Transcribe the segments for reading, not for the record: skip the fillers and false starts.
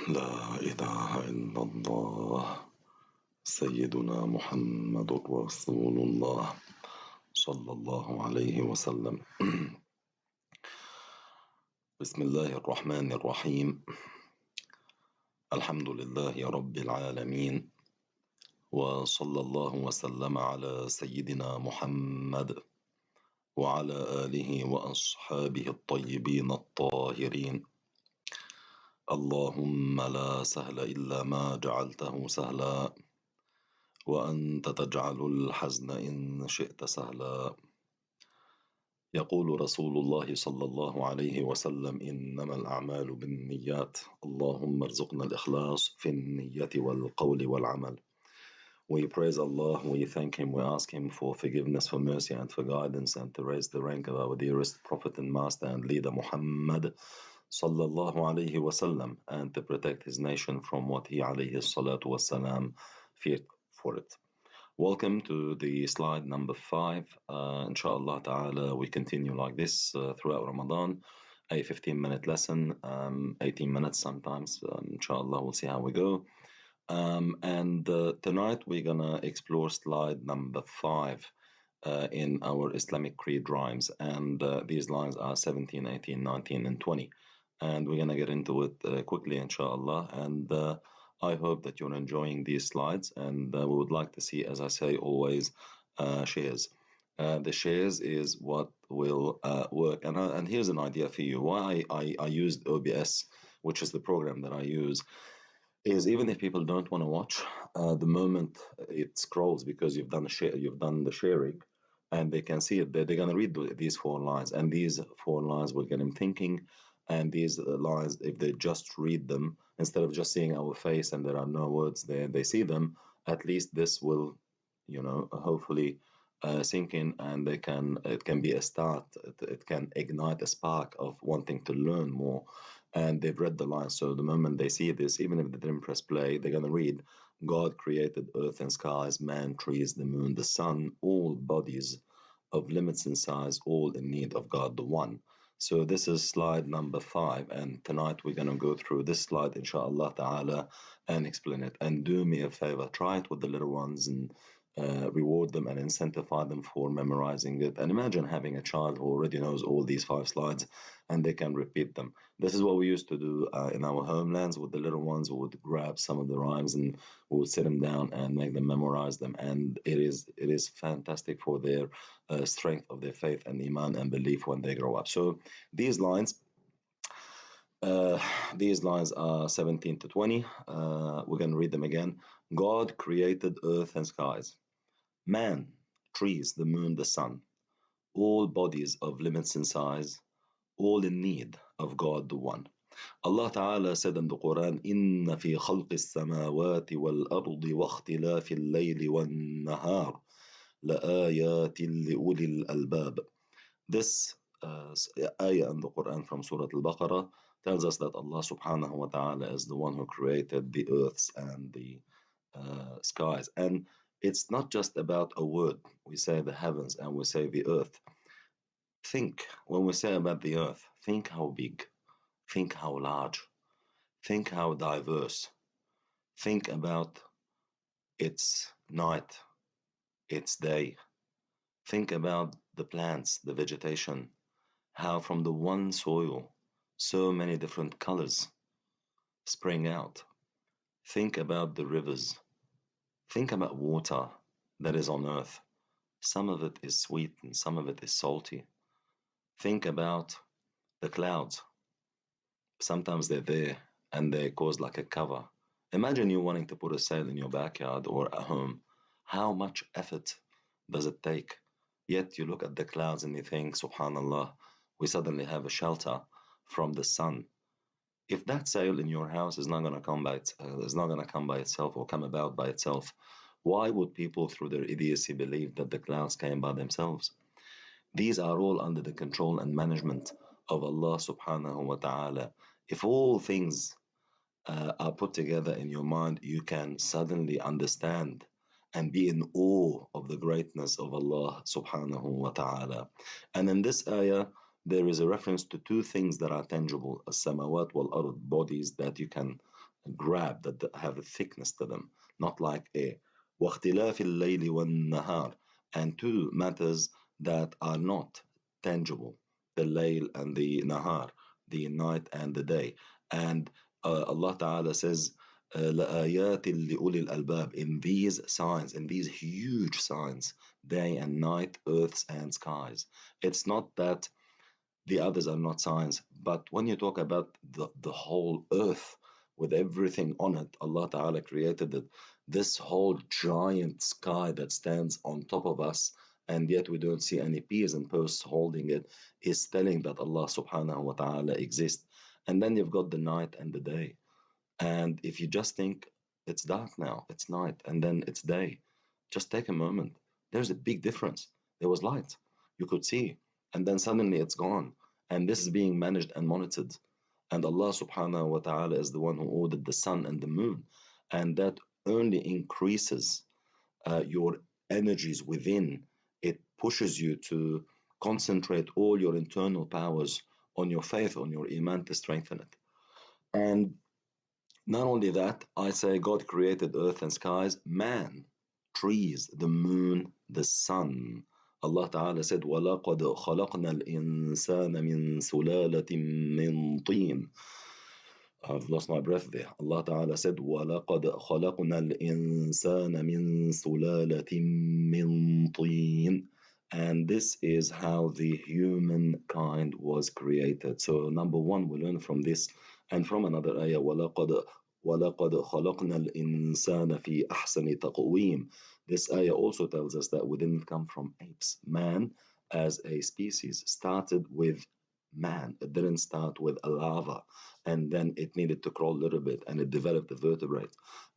لا إله إلا الله سيدنا محمد رسول الله صلى الله عليه وسلم. بسم الله الرحمن الرحيم. الحمد لله رب العالمين، وصلى الله وسلم على سيدنا محمد وعلى آله وأصحابه الطيبين الطاهرين. اللهم لا سهل إلا ما جعلته سهلا، وأنت تجعل الحزن إن شئت سهلا. يقول رسول الله صلى الله عليه وسلم: إنما الأعمال بالنيات. اللهم ارزقنا الإخلاص في النية والقول والعمل. We praise Allah, we thank Him, we ask Him for forgiveness, for mercy and for guidance, and to raise the rank of our dearest Prophet and Master and Leader Muhammad sallallahu alayhi wasallam, and to protect his nation from what he alayhi salatu wasalam feared for it. Welcome to the slide number 5. Inshallah ta'ala, we continue like this throughout Ramadan. A 15-minute lesson, 18 minutes sometimes. Inshallah, we'll see how we go. And tonight we're gonna explore slide number 5 in our Islamic creed rhymes. And these lines are 17, 18, 19, and 20. And we're gonna get into it quickly, inshallah. And I hope that you're enjoying these slides, and we would like to see, as I say always, shares. The shares is what will work. And here's an idea for you. Why I used OBS, which is the program that I use, is even if people don't want to watch, the moment it scrolls, because you've done the sharing, and they can see it, they're going to read these 4 lines, and these 4 lines will get them thinking. And these lines, if they just read them, instead of just seeing our face and there are no words there, they see them, at least this will, hopefully sink in, and it can be a start. It can ignite a spark of wanting to learn more. And they've read the lines, so the moment they see this, even if they didn't press play, they're going to read: God created earth and skies, man, trees, the moon, the sun, all bodies of limits in size, all in need of God the One. So this is slide number 5, and tonight we're going to go through this slide, inshallah ta'ala, and explain it. And do me a favor, try it with the little ones, and reward them and incentivize them for memorizing it. And imagine having a child who already knows all these 5 slides and they can repeat them. This is what we used to do in our homelands with the little ones. We would grab some of the rhymes and we would sit them down and make them memorize them. And it is fantastic for their strength of their faith and iman and belief when they grow up. So these lines are 17 to 20. We're going to read them again. God created earth and skies, man, trees, the moon, the sun, all bodies of limits in size, all in need of God the One. Allah Ta'ala said in the Quran, إِنَّ فِي خَلْقِ السَّمَاوَاتِ وَالْأَرْضِ وَاخْتِلَافِ اللَّيْلِ وَالنَّهَارِ لَآيَاتٍ لِأُولِي الْأَلْبَابِ. This ayah in the Quran from Surah Al-Baqarah tells us that Allah Subhanahu wa Ta'ala is the one who created the earths and the skies. And it's not just about a word. We say the heavens and we say the earth. Think, when we say about the earth, think how big, think how large, think how diverse. Think about its night, its day. Think about the plants, the vegetation, how from the one soil so many different colors spring out. Think about the rivers. Think about water that is on earth. Some of it is sweet and some of it is salty. Think about the clouds. Sometimes they're there and they cause like a cover. Imagine you wanting to put a sail in your backyard or at home. How much effort does it take? Yet you look at the clouds and you think, subhanallah, we suddenly have a shelter from the sun. If that sail in your house is not going to come by itself or come about by itself, why would people through their idiocy believe that the clouds came by themselves? These are all under the control and management of Allah subhanahu wa ta'ala. If all things are put together in your mind, you can suddenly understand and be in awe of the greatness of Allah subhanahu wa ta'ala. And in this ayah, there is a reference to 2 things that are tangible: as-samawat wal-ard, bodies that you can grab, that have a thickness to them, not like air. واختلاف الليل والنهار, and two matters that are not tangible, the layl and the nahar, the night and the day. And Allah Ta'ala says, لآيات لأولي الألباب, in these signs, in these huge signs, day and night, earths and skies. It's not that the others are not signs, but when you talk about the whole earth with everything on it, Allah Ta'ala created it. This whole giant sky that stands on top of us, and yet we don't see any peas and posts holding it, is telling that Allah Subhanahu wa Ta'ala exists. And then you've got the night and the day. And if you just think it's dark now, it's night, and then it's day, just take a moment. There's a big difference. There was light, you could see, and then suddenly it's gone. And this is being managed and monitored. And Allah subhanahu wa ta'ala is the one who ordered the sun and the moon. And that only increases your energies within. It pushes you to concentrate all your internal powers on your faith, on your iman, to strengthen it. And not only that, I say God created earth and skies, man, trees, the moon, the sun. Allah Ta'ala said, وَلَقَدْ خَلَقْنَا الْإِنسَانَ مِنْ سُلَالَةٍ مِنْ طِينٍ. I've lost my breath there. Allah Ta'ala said, وَلَقَدْ خَلَقْنَا الْإِنسَانَ مِنْ سُلَالَةٍ مِنْ طِينٍ. And this is how the humankind was created. So number one, we learn from this and from another ayah, وَلَقَدْ خَلَقْنَا الْإِنسَانَ فِي أَحْسَنِ تَقْوِيمٍ. This ayah also tells us that we didn't come from apes. Man, as a species, started with man. It didn't start with a lava, and then it needed to crawl a little bit, and it developed a vertebrate,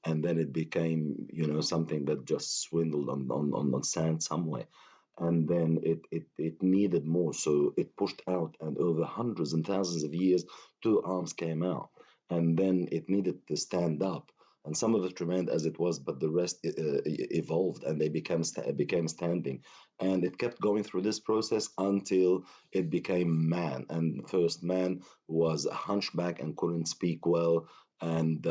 and then it became, something that just swindled on sand somewhere. And then it needed more, so it pushed out, and over hundreds and thousands of years, two arms came out, and then it needed to stand up, and some of it remained as it was, but the rest evolved, and they became standing, and it kept going through this process until it became man. And first man was a hunchback and couldn't speak well, and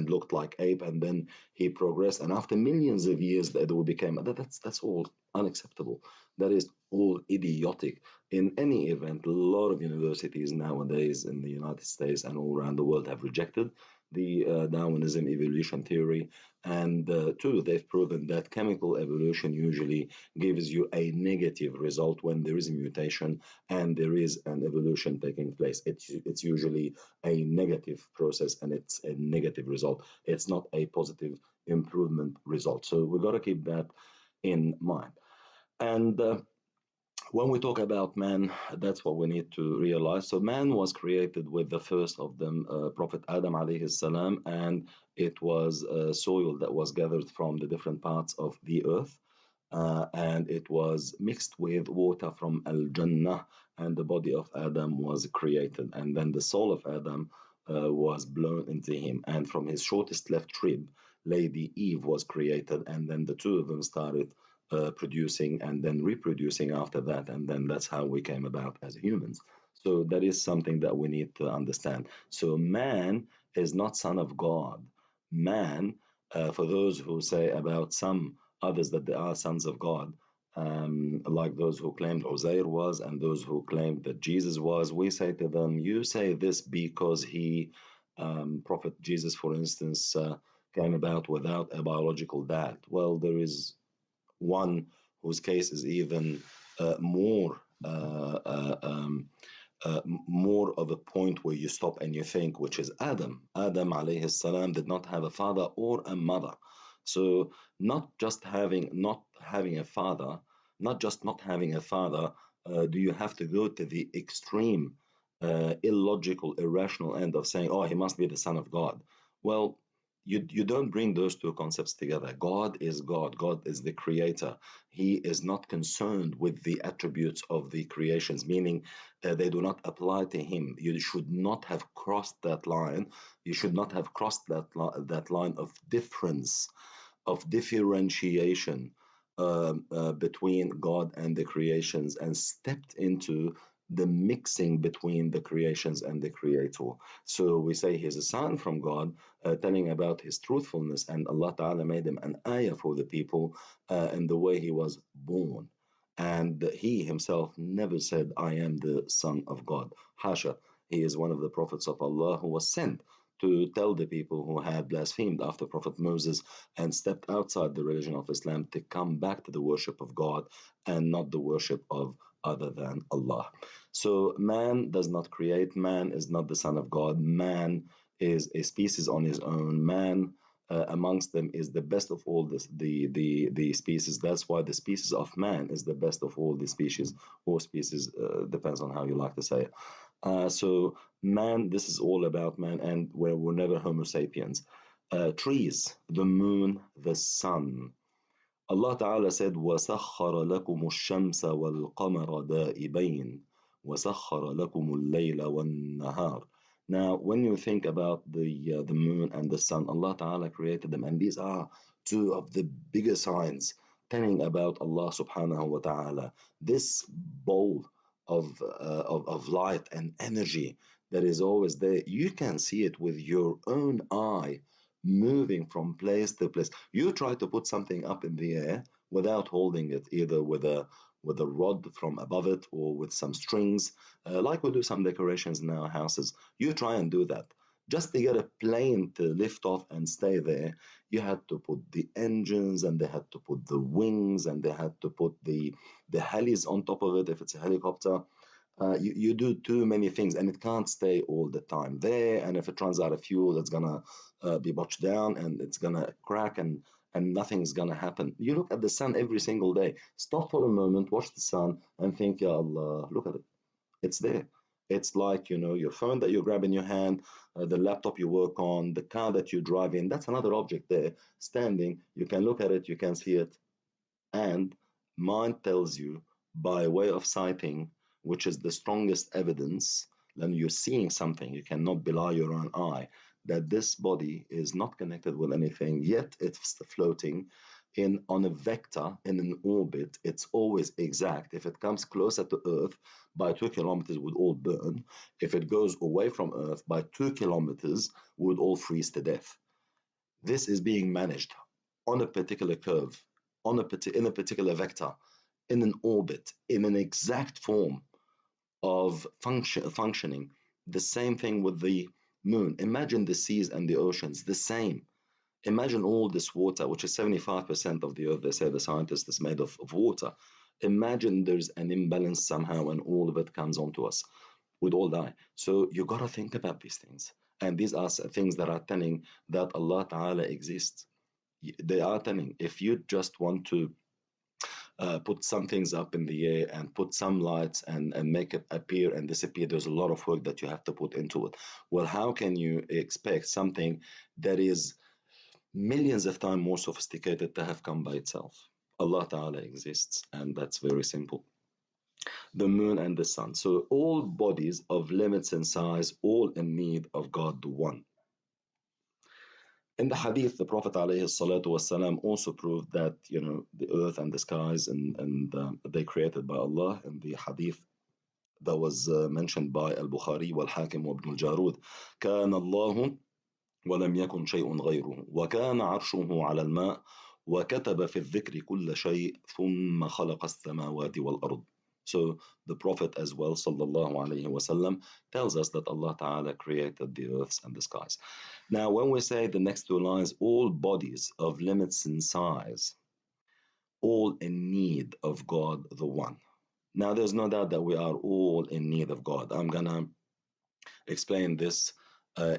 looked like ape, and then he progressed, and after millions of years that we became that's all unacceptable. That is all idiotic. In any event, a lot of universities nowadays in the United States and all around the world have rejected the Darwinism evolution theory. And two, they've proven that chemical evolution usually gives you a negative result when there is a mutation and there is an evolution taking place. It's usually a negative process and it's a negative result. It's not a positive improvement result. So we've got to keep that in mind. And when we talk about man, that's what we need to realize. So man was created with the first of them, Prophet Adam alayhi salam, and it was soil that was gathered from the different parts of the earth, and it was mixed with water from Al-Jannah, and the body of Adam was created, and then the soul of Adam was blown into him, and from his shortest left rib, Lady Eve was created, and then the two of them started producing and then reproducing after that, and then that's how we came about as humans. So that is something that we need to understand. So man is not son of God. Man, for those who say about some others that they are sons of God, like those who claimed Uzair was and those who claimed that Jesus was, we say to them, you say this because Prophet Jesus, for instance, came about without a biological dad. Well, there is one whose case is even more more of a point where you stop and you think, which is Adam. Adam alayhi salam did not have a father or a mother. So not having a father, not just not having a father, do you have to go to the extreme, illogical, irrational end of saying, oh, he must be the son of God? Well, you don't bring those two concepts together. God is God. God is the creator. He is not concerned with the attributes of the creations, meaning they do not apply to him. You should not have crossed that line. You should not have crossed that line of difference, of differentiation between God and the creations, and stepped into the mixing between the creations and the creator. So we say he's a sign from God, telling about his truthfulness, and Allah Ta'ala made him an ayah for the people in the way he was born. And he himself never said, I am the son of God. Hasha, he is one of the prophets of Allah who was sent to tell the people who had blasphemed after Prophet Moses and stepped outside the religion of Islam to come back to the worship of God and not the worship of other than Allah. So man does not create, man is not the son of God, man is a species on his own, man amongst them is the best of all the species. That's why the species of man is the best of all the species, or species, depends on how you like to say it. So man, this is all about man, and we're never Homo sapiens. Trees, the moon, the sun. Allah Ta'ala said, وَسَخَّرَ لَكُمُ الشَّمْسَ وَالْقَمَرَ دَائِبَيْنِ وَسَخَّرَ لَكُمُ اللَّيْلَ وَالنَّهَارَ. Now, when you think about the moon and the sun, Allah Ta'ala created them, and these are two of the bigger signs telling about Allah Subhanahu wa Ta'ala. This bowl of light and energy that is always there, you can see it with your own eye moving from place to place. You try to put something up in the air without holding it, either with a rod from above it or with some strings, like we do some decorations in our houses. You try and do that. Just to get a plane to lift off and stay there, you had to put the engines, and they had to put the wings, and they had to put the helis on top of it if it's a helicopter. You do too many things, and it can't stay all the time there. And if it runs out of fuel, it's gonna be botched down, and it's gonna crack, and nothing's gonna happen. You look at the sun every single day. Stop for a moment, watch the sun, and think, Ya Allah, look at it. It's there. It's like, your phone that you grab in your hand, the laptop you work on, the car that you drive in. That's another object there, standing. You can look at it, you can see it, and mind tells you by way of sighting, which is the strongest evidence, then you're seeing something, you cannot belie your own eye, that this body is not connected with anything, yet it's floating in on a vector in an orbit. It's always exact. If it comes closer to Earth by 2 kilometers, would all burn. If it goes away from Earth by 2 kilometers, would all freeze to death. This is being managed on a particular curve, in a particular vector, in an orbit, in an exact form of functioning. The same thing with the moon. Imagine the seas and the oceans, the same. Imagine all this water, which is 75% of the earth, they say the scientists, is made of water. Imagine there's an imbalance somehow and all of it comes onto us. We'd all die. So you got to think about these things. And these are things that are telling that Allah Ta'ala exists. They are telling, if you just want to put some things up in the air and put some lights and make it appear and disappear, there's a lot of work that you have to put into it. Well, how can you expect something that is millions of times more sophisticated to have come by itself? Allah Ta'ala exists, and that's very simple. The moon and the sun. So all bodies of limits in size, all in need of God the One. In the hadith, the Prophet ﷺ also proved that, the earth and the skies and they created by Allah. In the hadith that was mentioned by Al-Bukhari wal-Hakim wa Ibn al-Jarud, كان الله ولم يكن شيء غيره وكان عرشه على الماء وكتب في الذكر كل شيء ثم خلق السماوات والأرض. So the Prophet as well, sallallahu alayhi wasallam, tells us that Allah Ta'ala created the earths and the skies. Now, when we say the next two lines, all bodies of limits in size, all in need of God the One. Now, there's no doubt that we are all in need of God. I'm gonna explain this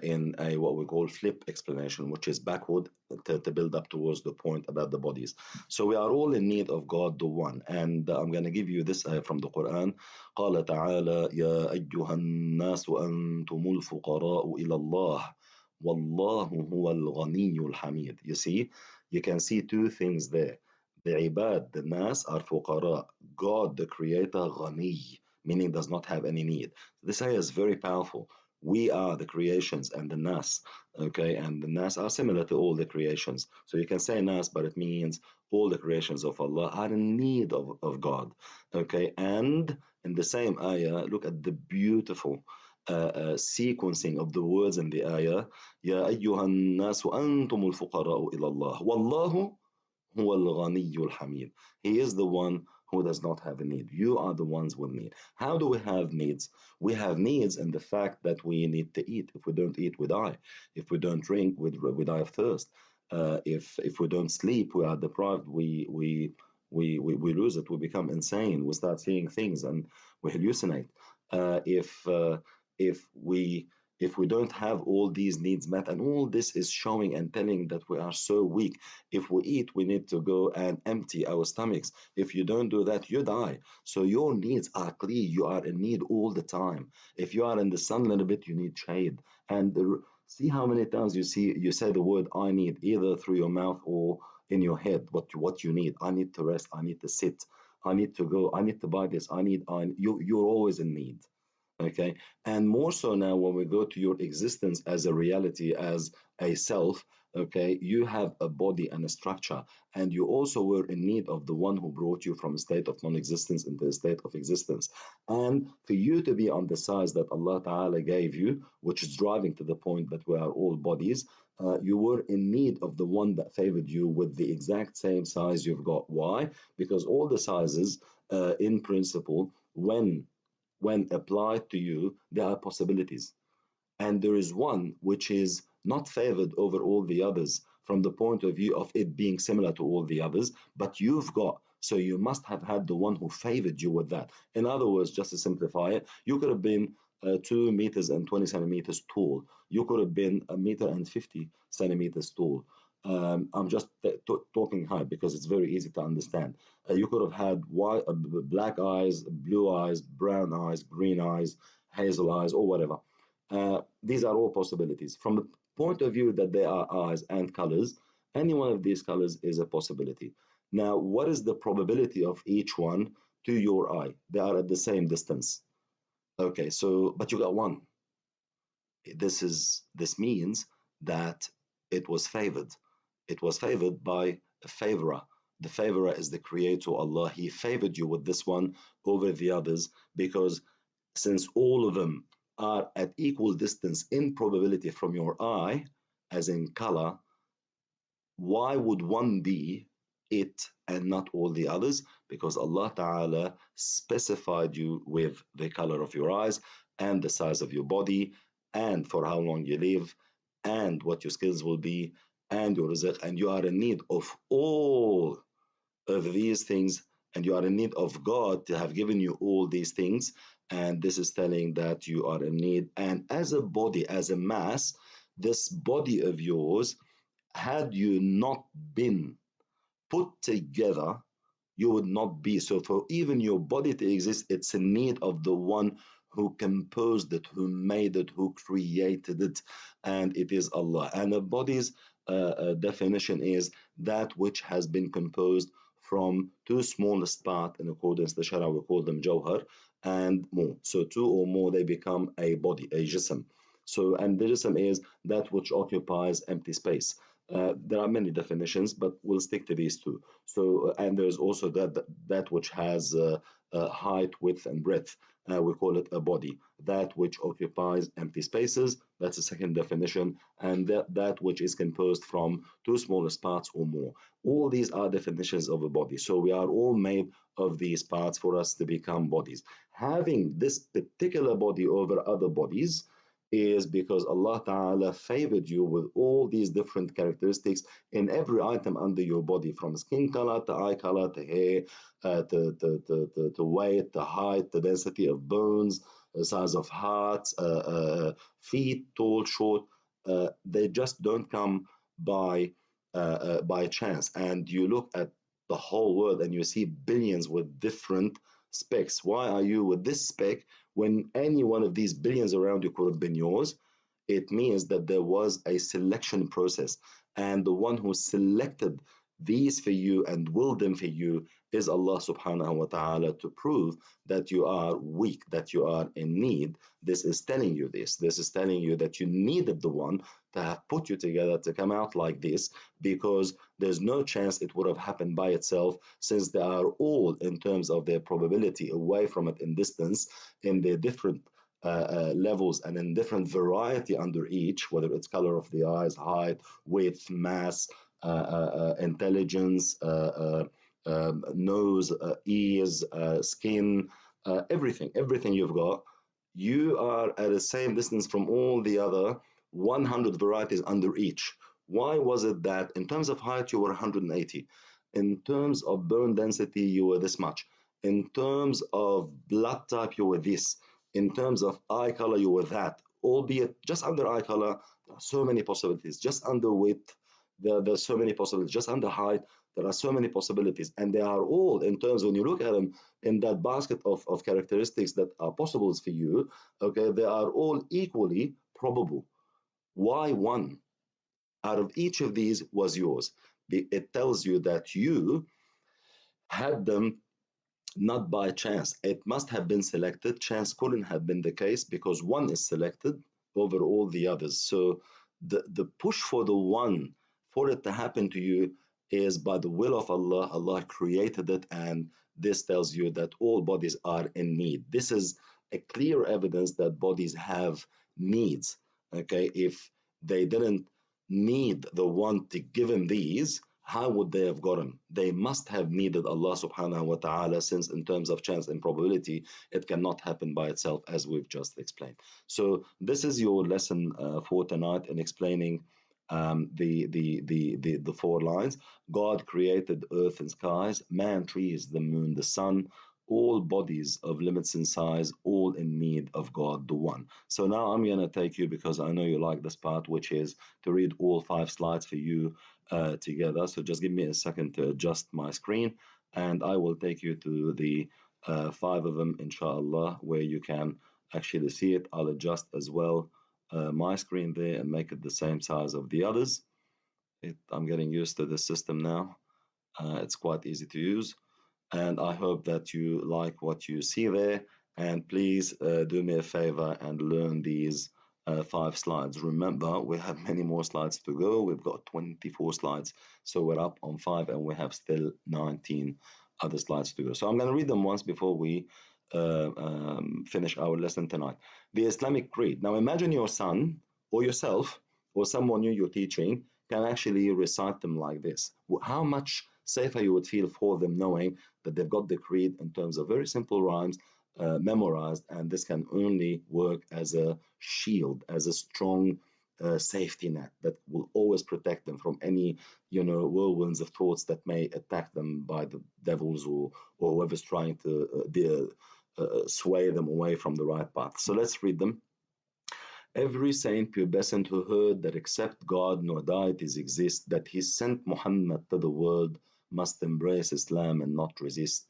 in a what we call flip explanation, which is backward to build up towards the point about the bodies. So we are all in need of God the One, and I'm going to give you this from the Quran. قال تعالى يا أيها الناس أنتم الفقراء إلى الله والله هو الغني الحميد. You see, you can see two things there. The ibad, the nas, are fuqara. God, the creator, ghani, meaning does not have any need. This ayah is very powerful. We are the creations and the nas, okay? And the nas are similar to all the creations. So you can say nas, but it means all the creations of Allah are in need of God, okay? And in the same ayah, look at the beautiful sequencing of the words in the ayah. يا أيها الناس أنتم الفقراء إلى الله والله هو الغني الحميد. He is the one who does not have a need. You are the ones with need. How do we have needs? We have needs in the fact that we need to eat. If we don't eat, we die. If we don't drink, we die of thirst. If we don't sleep, we are deprived. We lose it. We become insane. We start seeing things and we hallucinate. If we don't have all these needs met, and all this is showing and telling that we are so weak. If we eat, we need to go and empty our stomachs. If you don't do that, you die. So your needs are clear. You are in need all the time. If you are in the sun a little bit, you need shade. And see how many times you say the word I need, either through your mouth or in your head. What you need. I need to rest. I need to sit. I need to go. I need to buy this. You're always in need. Okay, and more so now when we go to your existence as a reality, as a self. Okay, you have a body and a structure, and you also were in need of the one who brought you from a state of non-existence into a state of existence. And for you to be on the size that Allah Ta'ala gave you, which is driving to the point that we are all bodies, you were in need of the one that favored you with the exact same size you've got. Why? Because all the sizes, in principle, when applied to you, there are possibilities. And there is one which is not favored over all the others from the point of view of it being similar to all the others, but you've got. So you must have had the one who favored you with that. In other words, just to simplify it, you could have been 2 meters and 20 centimeters tall. You could have been a meter and 50 centimeters tall. I'm just talking high because it's very easy to understand. You could have had black eyes, blue eyes, brown eyes, green eyes, hazel eyes, or whatever. These are all possibilities. From the point of view that they are eyes and colors, any one of these colors is a possibility. Now, what is the probability of each one to your eye? They are at the same distance. Okay, so, but you got one. This means that it was favored. It was favored by a favorer. The favorer is the creator, Allah. He favored you with this one over the others because since all of them are at equal distance in probability from your eye, as in color, why would one be it and not all the others? Because Allah Ta'ala specified you with the color of your eyes and the size of your body and for how long you live and what your skills will be and your rizq, and you are in need of all of these things, and you are in need of God to have given you all these things. And this is telling that you are in need. And as a body, as a mass, this body of yours, had you not been put together, you would not be. So, for even your body to exist, it's in need of the one who composed it, who made it, who created it, and it is Allah. And the body's definition is that which has been composed from two smallest parts in accordance to the Sharia, we call them Jawhar, and more. So, two or more, they become a body, a jism. So, and the jism is that which occupies empty space. There are many definitions, but we'll stick to these two. So, and there's also that which has height, width, and breadth. We call it a body. That which occupies empty spaces. That's the second definition, and that which is composed from two smallest parts or more. All these are definitions of a body. So we are all made of these parts for us to become bodies. Having this particular body over other bodies is because Allah Ta'ala favored you with all these different characteristics in every item under your body, from skin color to eye color to hair, to weight, to height, the density of bones, the size of hearts, feet, tall, short. They just don't come by chance. And you look at the whole world and you see billions with different specs. Why are you with this spec when any one of these billions around you could have been yours? It means that there was a selection process, and the one who selected these for you and will them for you is Allah subhanahu wa ta'ala to prove that you are weak, that you are in need. This is telling you this. This is telling you that you needed the one to have put you together to come out like this, because there's no chance it would have happened by itself, since they are all, in terms of their probability, away from it in distance, in their different levels and in different variety under each, whether it's color of the eyes, height, width, mass, intelligence, nose, ears, skin, everything you've got. You are at the same distance from all the other 100 varieties under each. Why was it that in terms of height you were 180? In terms of bone density, you were this much. In terms of blood type, you were this. In terms of eye color, you were that. Albeit just under eye color, there are so many possibilities. Just under width, there's so many possibilities. Just under height, there are so many possibilities. And they are all, in terms, when you look at them in that basket of characteristics that are possibles for you, okay, they are all equally probable. Why one out of each of these was yours? It tells you that you had them not by chance. It must have been selected. Chance couldn't have been the case, because one is selected over all the others. So the push for the one, for it to happen to you, is by the will of Allah. Allah created it, and this tells you that all bodies are in need. This is a clear evidence that bodies have needs. Okay, if they didn't need the one to give them these, how would they have gotten? They must have needed Allah subhanahu wa ta'ala, since in terms of chance and probability, it cannot happen by itself, as we've just explained. So this is your lesson for tonight in explaining the four lines. God created earth and skies, man, trees, the moon, the sun, all bodies of limits in size, all in need of God, the one. So now I'm going to take you, because I know you like this part, which is to read all 5 slides for you together. So just give me a second to adjust my screen, and I will take you to the 5 of them, inshallah, where you can actually see it. I'll adjust as well my screen there and make it the same size of the others. I'm getting used to the system now. It's quite easy to use, and I hope that you like what you see there. And please do me a favor and learn these 5 slides. Remember, we have many more slides to go. We've got 24 slides, so we're up on 5, and we have still 19 other slides to go. So I'm going to read them once before we finish our lesson tonight. The Islamic creed. Now imagine your son or yourself or someone you're teaching can actually recite them like this. How much safer you would feel for them knowing that they've got the creed in terms of very simple rhymes memorized, and this can only work as a shield, as a strong safety net that will always protect them from any, whirlwinds of thoughts that may attack them by the devils or whoever's trying to sway them away from the right path. So let's read them. Every saint pubescent who heard that except God no deities exist, that he sent Muhammad to the world, must embrace Islam and not resist.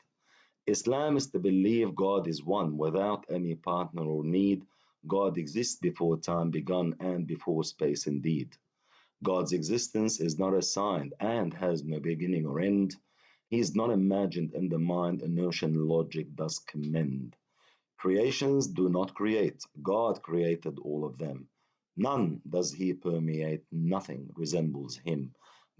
Islam is to believe God is one, without any partner or need. God exists before time begun and before space indeed. God's existence is not assigned and has no beginning or end. He is not imagined in the mind, a notion logic does commend. Creations do not create, God created all of them. None does he permeate, nothing resembles him.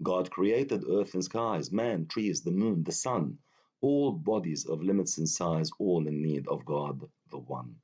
God created earth and skies, man, trees, the moon, the sun, all bodies of limits in size, all in need of God, the one.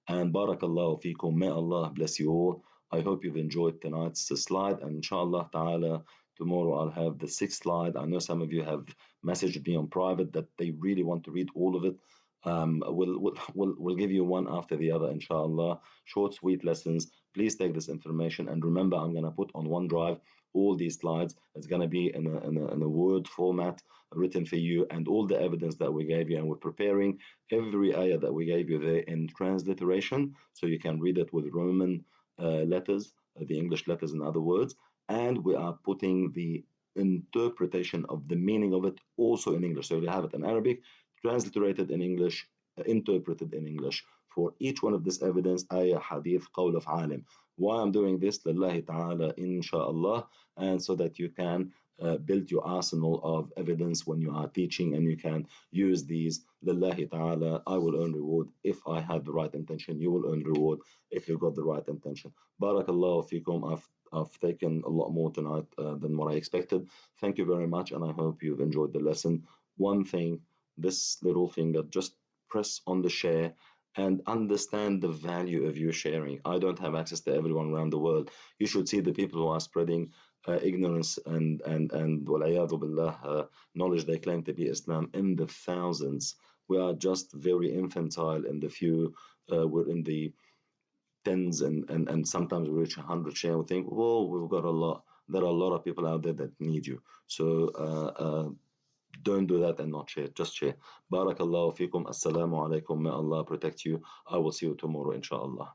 And barakallahu feekum, may Allah bless you all. I hope you've enjoyed tonight's slide, and inshallah ta'ala, tomorrow I'll have the 6th slide. I know some of you have messaged me on private that they really want to read all of it. We'll give you one after the other, inshallah. Short, sweet lessons. Please take this information, and remember, I'm going to put on OneDrive all these slides. It's going to be in a Word format written for you, and all the evidence that we gave you, and we're preparing every ayah that we gave you there in transliteration, so you can read it with Roman letters, the English letters in other words, and we are putting the interpretation of the meaning of it also in English. So you have it in Arabic, transliterated in English, interpreted in English. For each one of this evidence, ayah, hadith, qawl of alim. Why I'm doing this, lillahi ta'ala, inshallah, and so that you can build your arsenal of evidence when you are teaching, and you can use these. Lillahi ta'ala, I will earn reward if I have the right intention. You will earn reward if you've got the right intention. Barakallahu fikum. I've taken a lot more tonight than what I expected. Thank you very much, and I hope you've enjoyed the lesson. One thing, this little finger, just press on the share and understand the value of your sharing. I don't have access to everyone around the world. You should see the people who are spreading ignorance and walayadu billah, knowledge they claim to be Islam in the thousands. We are just very infantile in the few. We're in the tens and sometimes we reach 100 share. We think, whoa, we've got a lot. There are a lot of people out there that need you. So don't do that and not share. Just share. Barakallahu fikum. Assalamu alaikum. May Allah protect you. I will see you tomorrow, inshallah.